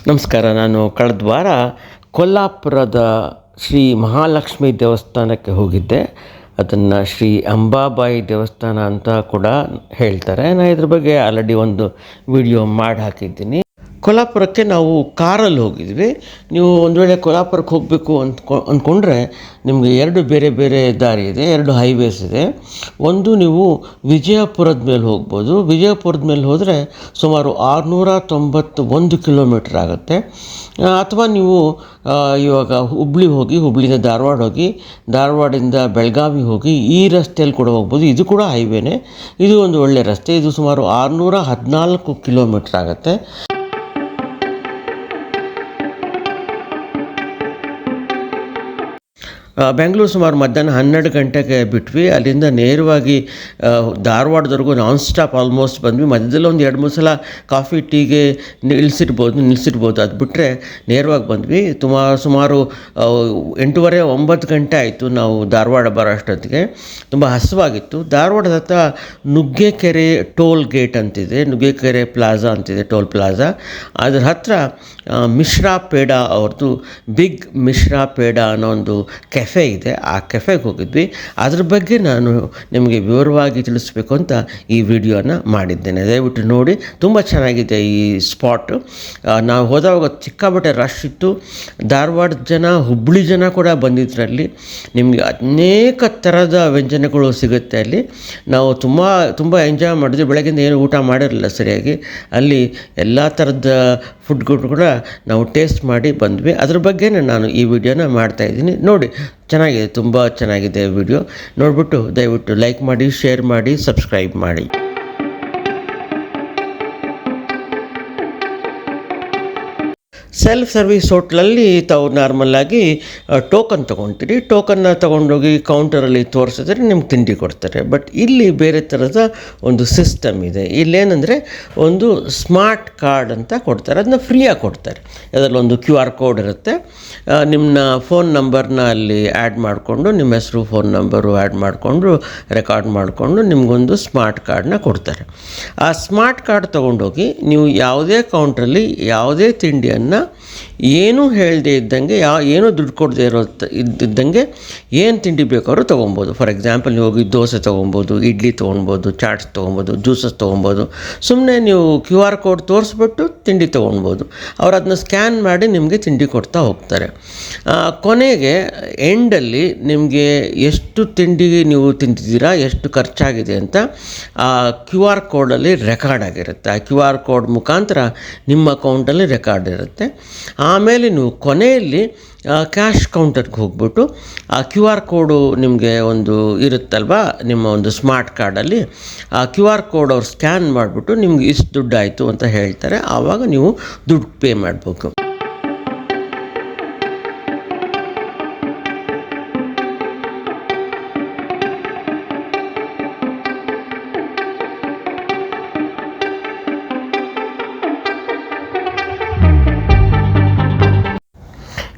ನಮಸ್ಕಾರ. ನಾನು ಕಳೆದ ವಾರ ಕೊಲ್ಲಾಪುರದ ಶ್ರೀ ಮಹಾಲಕ್ಷ್ಮಿ ದೇವಸ್ಥಾನಕ್ಕೆ ಹೋಗಿದ್ದೆ. ಅದನ್ನು ಶ್ರೀ ಅಂಬಾಬಾಯಿ ದೇವಸ್ಥಾನ ಅಂತ ಕೂಡ ಹೇಳ್ತಾರೆ. ನಾನು ಇದ್ರ ಬಗ್ಗೆ ಆಲ್ರೆಡಿ ಒಂದು ವಿಡಿಯೋ ಮಾಡಿ ಹಾಕಿದ್ದೀನಿ. ಕೊಲ್ಲಾಪುರಕ್ಕೆ ನಾವು ಕಾರಲ್ಲಿ ಹೋಗಿದ್ವಿ. ನೀವು ಒಂದು ವೇಳೆ ಕೊಲ್ಲಾಪುರಕ್ಕೆ ಹೋಗಬೇಕು ಅಂದ್ಕೊಂಡ್ರೆ ನಿಮಗೆ ಎರಡು ಬೇರೆ ಬೇರೆ ದಾರಿ ಇದೆ, ಎರಡು ಹೈವೇಸ್ ಇದೆ. ಒಂದು ನೀವು ವಿಜಯಪುರದ ಮೇಲೆ ಹೋಗ್ಬೋದು. ವಿಜಯಪುರದ ಮೇಲೆ ಹೋದರೆ ಸುಮಾರು 691 ಕಿಲೋಮೀಟ್ರ್ ಆಗುತ್ತೆ. ಅಥವಾ ನೀವು ಇವಾಗ ಹುಬ್ಳಿ ಹೋಗಿ, ಹುಬ್ಳಿಯಿಂದ ಧಾರವಾಡ ಹೋಗಿ, ಧಾರವಾಡದಿಂದ ಬೆಳಗಾವಿ ಹೋಗಿ ಈ ರಸ್ತೆಯಲ್ಲಿ ಕೂಡ ಹೋಗ್ಬೋದು. ಇದು ಕೂಡ ಹೈವೇನೇ. ಇದು ಒಂದು ಒಳ್ಳೆಯ ರಸ್ತೆ. ಇದು ಸುಮಾರು 614 ಕಿಲೋಮೀಟ್ರ್ ಆಗುತ್ತೆ. ಬೆಂಗಳೂರು ಸುಮಾರು ಮಧ್ಯಾಹ್ನ 12 ಗಂಟೆಗೆ ಬಿಟ್ವಿ. ಅಲ್ಲಿಂದ ನೇರವಾಗಿ ಧಾರವಾಡದವರೆಗೂ ನಾನ್ ಸ್ಟಾಪ್ ಆಲ್ಮೋಸ್ಟ್ ಬಂದ್ವಿ. ಮಧ್ಯದಲ್ಲಿ ಒಂದು 2-3 ಸಲ ಕಾಫಿ ಟೀಗೆ ನಿಲ್ಲಿಸಿರ್ಬೋದು. ಅದು ಬಿಟ್ಟರೆ ನೇರವಾಗಿ ಬಂದ್ವಿ. ಸುಮಾರು 8:30-9 ಗಂಟೆ ಆಯಿತು ನಾವು ಧಾರವಾಡ ಬರೋ ಅಷ್ಟೊತ್ತಿಗೆ. ತುಂಬ ಹಸಿವಾಗಿತ್ತು. ಧಾರವಾಡದ ಹತ್ರ ನುಗ್ಗೆಕೆರೆ ಟೋಲ್ ಗೇಟ್ ಅಂತಿದೆ, ನುಗ್ಗೆಕೆರೆ ಪ್ಲಾಜಾ ಅಂತಿದೆ, ಟೋಲ್ ಪ್ಲಾಜಾ. ಅದ್ರ ಹತ್ರ ಮಿಶ್ರಾ ಪೇಡ ಅವ್ರದ್ದು ಬಿಗ್ ಮಿಶ್ರಾ ಪೇಡ ಅನ್ನೋ ಒಂದು ಕೆಫೆ ಇದೆ. ಆ ಕೆಫೆಗೆ ಹೋಗಿದ್ವಿ. ಅದ್ರ ಬಗ್ಗೆ ನಾನು ನಿಮಗೆ ವಿವರವಾಗಿ ತಿಳಿಸ್ಬೇಕು ಅಂತ ಈ ವಿಡಿಯೋನ ಮಾಡಿದ್ದೇನೆ. ದಯವಿಟ್ಟು ನೋಡಿ. ತುಂಬ ಚೆನ್ನಾಗಿದೆ ಈ ಸ್ಪಾಟು. ನಾವು ಹೋದಾಗ ಸಿಕ್ಕಾಪಟ್ಟೆ ರಶ್ ಇತ್ತು. ಧಾರವಾಡದ ಜನ, ಹುಬ್ಬಳ್ಳಿ ಜನ ಕೂಡ ಬಂದಿದ್ದರಲ್ಲಿ. ನಿಮಗೆ ಅನೇಕ ಥರದ ವ್ಯಂಜನಗಳು ಸಿಗುತ್ತೆ ಅಲ್ಲಿ. ನಾವು ತುಂಬ ಎಂಜಾಯ್ ಮಾಡಿದ್ವಿ. ಬೆಳಗ್ಗಿಂದ ಏನು ಊಟ ಮಾಡಿರಲಿಲ್ಲ ಸರಿಯಾಗಿ. ಅಲ್ಲಿ ಎಲ್ಲ ಥರದ ಫುಡ್ಗಳು ಕೂಡ ನಾವು ಟೇಸ್ಟ್ ಮಾಡಿ ಬಂದ್ವಿ. ಅದ್ರ ಬಗ್ಗೆನೇ ನಾನು ಈ ವಿಡಿಯೋನ ಮಾಡ್ತಾಯಿದ್ದೀನಿ. ನೋಡಿ, ಚೆನ್ನಾಗಿದೆ, ತುಂಬ ಚೆನ್ನಾಗಿದೆ ವಿಡಿಯೋ. ನೋಡಿಬಿಟ್ಟು ದಯವಿಟ್ಟು ಲೈಕ್ ಮಾಡಿ, ಶೇರ್ ಮಾಡಿ, ಸಬ್ಸ್ಕ್ರೈಬ್ ಮಾಡಿ. ಸೆಲ್ಫ್ ಸರ್ವಿಸ್ ಹೋಟ್ಲಲ್ಲಿ ತಾವು ನಾರ್ಮಲ್ಲಾಗಿ ಟೋಕನ್ ತೊಗೊಳ್ತೀರಿ. ಟೋಕನ್ನ ತೊಗೊಂಡೋಗಿ ಕೌಂಟರಲ್ಲಿ ತೋರಿಸಿದ್ರೆ ನಿಮ್ಗೆ ತಿಂಡಿ ಕೊಡ್ತಾರೆ. ಬಟ್ ಇಲ್ಲಿ ಬೇರೆ ಥರದ ಒಂದು ಸಿಸ್ಟಮ್ ಇದೆ. ಇಲ್ಲೇನೆಂದರೆ ಒಂದು ಸ್ಮಾರ್ಟ್ ಕಾರ್ಡ್ ಅಂತ ಕೊಡ್ತಾರೆ. ಅದನ್ನ ಫ್ರೀಯಾಗಿ ಕೊಡ್ತಾರೆ. ಅದರಲ್ಲೊಂದು QR ಕೋಡ್ ಇರುತ್ತೆ. ನಿಮ್ಮ ಫೋನ್ ನಂಬರ್ನ ಅಲ್ಲಿ ಆ್ಯಡ್ ಮಾಡಿಕೊಂಡು, ನಿಮ್ಮ ಹೆಸರು, ಫೋನ್ ನಂಬರು ಆ್ಯಡ್ ಮಾಡಿಕೊಂಡು, ರೆಕಾರ್ಡ್ ಮಾಡಿಕೊಂಡು ನಿಮಗೊಂದು ಸ್ಮಾರ್ಟ್ ಕಾರ್ಡನ್ನ ಕೊಡ್ತಾರೆ. ಆ ಸ್ಮಾರ್ಟ್ ಕಾರ್ಡ್ ತೊಗೊಂಡೋಗಿ ನೀವು ಯಾವುದೇ ಕೌಂಟ್ರಲ್ಲಿ ಯಾವುದೇ ತಿಂಡಿಯನ್ನು ಏನೂ ಹೇಳದೇ ಇದ್ದಂಗೆ, ಏನೂ ದುಡ್ಡು ಕೊಡದೇ ಇದ್ದಂಗೆ ಏನು ತಿಂಡಿ ಬೇಕಾದ್ರೂ ತೊಗೊಬೋದು. ಫಾರ್ ಎಕ್ಸಾಂಪಲ್, ನೀವು ಹೋಗಿ ದೋಸೆ ತೊಗೊಬೋದು, ಇಡ್ಲಿ ತೊಗೊಬೋದು, ಚಾಟ್ಸ್ ತೊಗೊಬೋದು, ಜ್ಯೂಸಸ್ ತೊಗೊಬೋದು. ಸುಮ್ಮನೆ ನೀವು QR ಕೋಡ್ ತೋರಿಸ್ಬಿಟ್ಟು ತಿಂಡಿ ತೊಗೊಬೋದು. ಅವ್ರು ಅದನ್ನ ಸ್ಕ್ಯಾನ್ ಮಾಡಿ ನಿಮಗೆ ತಿಂಡಿ ಕೊಡ್ತಾ ಹೋಗ್ತಾರೆ. ಕೊನೆಗೆ ಎಂಡಲ್ಲಿ ನಿಮಗೆ ಎಷ್ಟು ತಿಂಡಿ ನೀವು ತಿಂತಿದ್ದೀರಾ, ಎಷ್ಟು ಖರ್ಚಾಗಿದೆ ಅಂತ ಆ QR ಕೋಡಲ್ಲಿ ರೆಕಾರ್ಡ್ ಆಗಿರುತ್ತೆ. ಆ QR ಕೋಡ್ ಮುಖಾಂತರ ನಿಮ್ಮ ಅಕೌಂಟಲ್ಲಿ ರೆಕಾರ್ಡ್ ಇರುತ್ತೆ. ಆಮೇಲೆ ನೀವು ಕೊನೆಯಲ್ಲಿ ಕ್ಯಾಶ್ ಕೌಂಟರ್ಗೆ ಹೋಗ್ಬಿಟ್ಟು ಆ QR ಕೋಡು ನಿಮಗೆ ಒಂದು ಇರುತ್ತಲ್ವ ನಿಮ್ಮ ಒಂದು ಸ್ಮಾರ್ಟ್ ಕಾರ್ಡಲ್ಲಿ, ಆ QR ಕೋಡ್ ಅವ್ರು ಸ್ಕ್ಯಾನ್ ಮಾಡಿಬಿಟ್ಟು ನಿಮ್ಗೆ ಇಷ್ಟು ದುಡ್ಡು ಆಯಿತು ಅಂತ ಹೇಳ್ತಾರೆ. ಆವಾಗ ನೀವು ದುಡ್ಡು ಪೇ ಮಾಡಬೇಕು.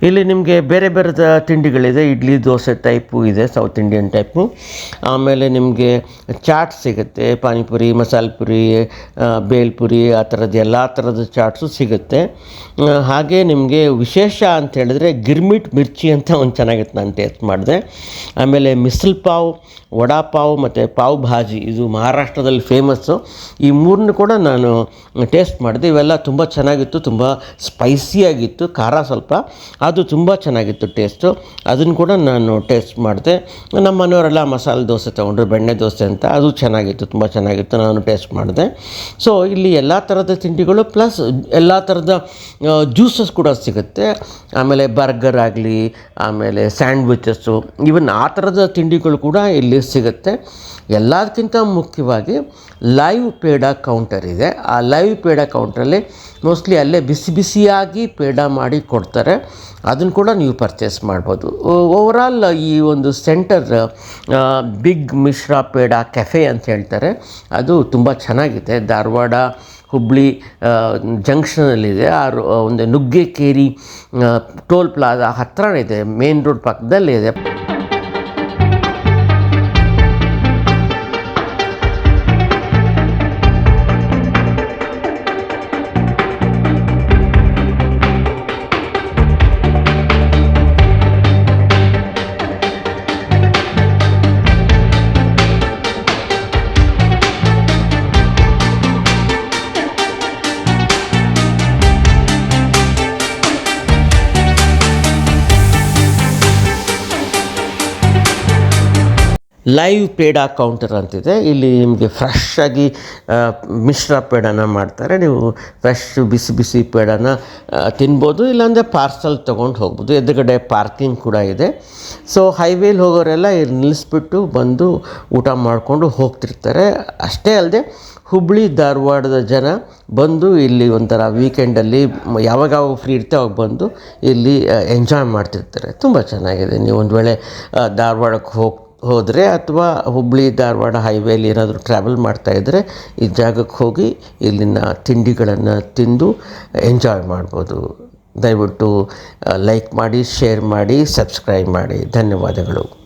ಇಲ್ಲಿ ನಿಮಗೆ ಬೇರೆ ಬೇರೆದ ತಿಂಡಿಗಳಿದೆ. ಇಡ್ಲಿ, ದೋಸೆ ಟೈಪು ಇದೆ, ಸೌತ್ ಇಂಡಿಯನ್ ಟೈಪು. ಆಮೇಲೆ ನಿಮಗೆ ಚಾಟ್ ಸಿಗುತ್ತೆ, ಪಾನಿಪುರಿ, ಮಸಾಲೆ ಪುರಿ, ಬೇಲ್ಪುರಿ, ಆ ಥರದ್ದು ಎಲ್ಲ ಥರದ ಚಾಟ್ಸು ಸಿಗುತ್ತೆ. ಹಾಗೆ ನಿಮಗೆ ವಿಶೇಷ ಅಂತ ಹೇಳಿದ್ರೆ ಗಿರ್ಮಿಟ್ ಮಿರ್ಚಿ ಅಂತ ಒಂದು ಚೆನ್ನಾಗಿತ್ತು, ನಾನು ಟೇಸ್ಟ್ ಮಾಡಿದೆ. ಆಮೇಲೆ ಮಿಸಲ್ ಪಾವ್, ವಡಾ ಪಾವ್ ಮತ್ತು ಪಾವ್ ಭಾಜಿ, ಇದು ಮಹಾರಾಷ್ಟ್ರದಲ್ಲಿ ಫೇಮಸ್ಸು. ಈ ಮೂರನ್ನು ಕೂಡ ನಾನು ಟೇಸ್ಟ್ ಮಾಡಿದೆ. ಇವೆಲ್ಲ ತುಂಬ ಚೆನ್ನಾಗಿತ್ತು, ತುಂಬ ಸ್ಪೈಸಿಯಾಗಿತ್ತು, ಖಾರ ಸ್ವಲ್ಪ, ಅದು ತುಂಬ ಚೆನ್ನಾಗಿತ್ತು ಟೇಸ್ಟು. ಅದನ್ನು ಕೂಡ ನಾನು ಟೇಸ್ಟ್ ಮಾಡಿದೆ. ನಮ್ಮ ಮನೆಯವರೆಲ್ಲ ಮಸಾಲೆ ದೋಸೆ ತೊಗೊಂಡ್ರು, ಬೆಣ್ಣೆ ದೋಸೆ ಅಂತ, ಅದು ಚೆನ್ನಾಗಿತ್ತು, ತುಂಬ ಚೆನ್ನಾಗಿತ್ತು, ನಾನು ಟೇಸ್ಟ್ ಮಾಡಿದೆ. ಸೊ ಇಲ್ಲಿ ಎಲ್ಲ ಥರದ ತಿಂಡಿಗಳು ಪ್ಲಸ್ ಎಲ್ಲ ಥರದ ಜ್ಯೂಸಸ್ ಕೂಡ ಸಿಗುತ್ತೆ. ಆಮೇಲೆ ಬರ್ಗರ್ ಆಗಲಿ, ಆಮೇಲೆ ಸ್ಯಾಂಡ್ವಿಚಸ್ಸು, ಇವನ್ ಆ ಥರದ ತಿಂಡಿಗಳು ಕೂಡ ಇಲ್ಲಿ ಸಿಗುತ್ತೆ. ಎಲ್ಲದಕ್ಕಿಂತ ಮುಖ್ಯವಾಗಿ ಲೈವ್ ಪೇಡ ಕೌಂಟರ್ ಇದೆ. ಆ ಲೈವ್ ಪೇಡ ಕೌಂಟ್ರಲ್ಲಿ ಮೋಸ್ಟ್ಲಿ ಅಲ್ಲೇ ಬಿಸಿಯಾಗಿ ಪೇಡ ಮಾಡಿ ಕೊಡ್ತಾರೆ. ಅದನ್ನು ಕೂಡ ನೀವು ಪರ್ಚೇಸ್ ಮಾಡ್ಬೋದು. ಓವರಾಲ್ ಈ ಒಂದು centre big Mishra peda cafe ಅಂತ ಹೇಳ್ತಾರೆ. ಅದು ತುಂಬ ಚೆನ್ನಾಗಿದೆ. ಧಾರವಾಡ ಹುಬ್ಬಳ್ಳಿ ಜಂಕ್ಷನಲ್ಲಿದೆ. ಒಂದು ನುಗ್ಗೆಕೇರಿ ಟೋಲ್ ಪ್ಲಾಜಾ ಹತ್ತಿರನೇ ಇದೆ, ಮೇನ್ ರೋಡ್ ಪಕ್ಕದಲ್ಲೇ ಇದೆ. ಲೈವ್ ಪೇಡ ಕೌಂಟರ್ ಅಂತಿದೆ. ಇಲ್ಲಿ ನಿಮಗೆ ಫ್ರೆಶ್ಶಾಗಿ ಮಿಶ್ರ ಪೇಡನ ಮಾಡ್ತಾರೆ. ನೀವು ಫ್ರೆಶ್ ಬಿಸಿ ಬಿಸಿ ಪೇಡನ ತಿನ್ಬೋದು, ಇಲ್ಲಾಂದರೆ ಪಾರ್ಸಲ್ ತೊಗೊಂಡು ಹೋಗ್ಬೋದು. ಎದುರುಗಡೆ ಪಾರ್ಕಿಂಗ್ ಕೂಡ ಇದೆ. ಸೊ ಹೈವೇಲಿ ಹೋಗೋರೆಲ್ಲ ಇಲ್ಲಿ ನಿಲ್ಲಿಸ್ಬಿಟ್ಟು ಬಂದು ಊಟ ಮಾಡಿಕೊಂಡು ಹೋಗ್ತಿರ್ತಾರೆ. ಅಷ್ಟೇ ಅಲ್ಲದೆ ಹುಬ್ಬಳ್ಳಿ ಧಾರವಾಡದ ಜನ ಬಂದು ಇಲ್ಲಿ ಒಂಥರ ವೀಕೆಂಡಲ್ಲಿ ಯಾವಾಗ ಫ್ರೀ ಇರುತ್ತೆ ಅವಾಗ ಬಂದು ಇಲ್ಲಿ ಎಂಜಾಯ್ ಮಾಡ್ತಿರ್ತಾರೆ. ತುಂಬ ಚೆನ್ನಾಗಿದೆ. ನೀವು ಒಂದು ವೇಳೆ ಧಾರವಾಡಕ್ಕೆ ಹೋದರೆ ಅಥವಾ ಹುಬ್ಬಳ್ಳಿ ಧಾರವಾಡ ಹೈವೇಲಿ ಏನಾದರೂ ಟ್ರಾವೆಲ್ ಮಾಡ್ತಾಯಿದ್ರೆ ಈ ಜಾಗಕ್ಕೆ ಹೋಗಿ ಇಲ್ಲಿನ ತಿಂಡಿಗಳನ್ನು ತಿಂದು ಎಂಜಾಯ್ ಮಾಡ್ಬೋದು. ದಯವಿಟ್ಟು ಲೈಕ್ ಮಾಡಿ, ಶೇರ್ ಮಾಡಿ, ಸಬ್ಸ್ಕ್ರೈಬ್ ಮಾಡಿ. ಧನ್ಯವಾದಗಳು.